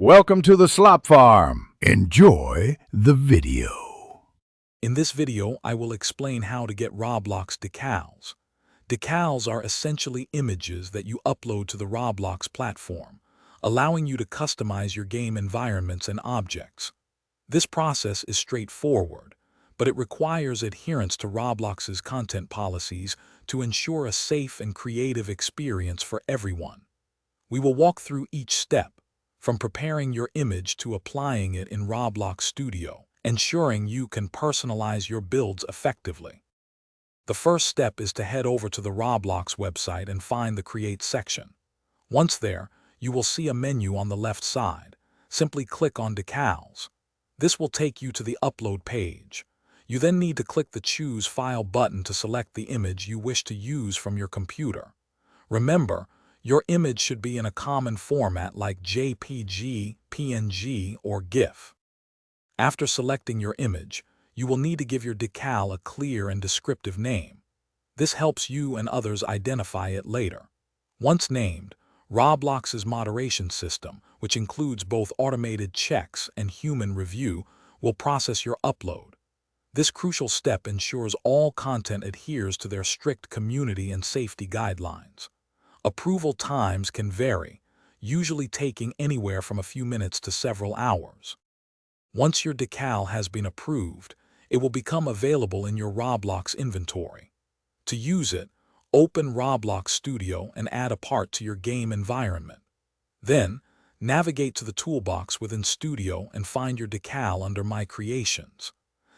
Welcome to the Slop Farm. Enjoy the video. In this video, I will explain how to get Roblox Decals. Decals are essentially images that you upload to the Roblox platform, allowing you to customize your game environments and objects. This process is straightforward, but it requires adherence to Roblox's content policies to ensure a safe and creative experience for everyone. We will walk through each step, from preparing your image to applying it in Roblox Studio, ensuring you can personalize your builds effectively. The first step is to head over to the Roblox website and find the Create section. Once there, you will see a menu on the left side. Simply click on Decals. This will take you to the Upload page. You then need to click the Choose File button to select the image you wish to use from your computer. Remember, your image should be in a common format like JPG, PNG, or GIF. After selecting your image, you will need to give your decal a clear and descriptive name. This helps you and others identify it later. Once named, Roblox's moderation system, which includes both automated checks and human review, will process your upload. This crucial step ensures all content adheres to their strict community and safety guidelines. Approval times can vary, usually taking anywhere from a few minutes to several hours. Once your decal has been approved, it will become available in your Roblox inventory. To use it, open Roblox Studio and add a part to your game environment. Then, navigate to the toolbox within Studio and find your decal under My Creations.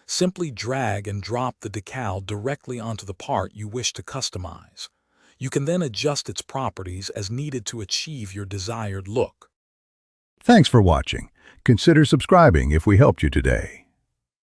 Simply drag and drop the decal directly onto the part you wish to customize. You can then adjust its properties as needed to achieve your desired look. Thanks for watching. Consider subscribing if we helped you today.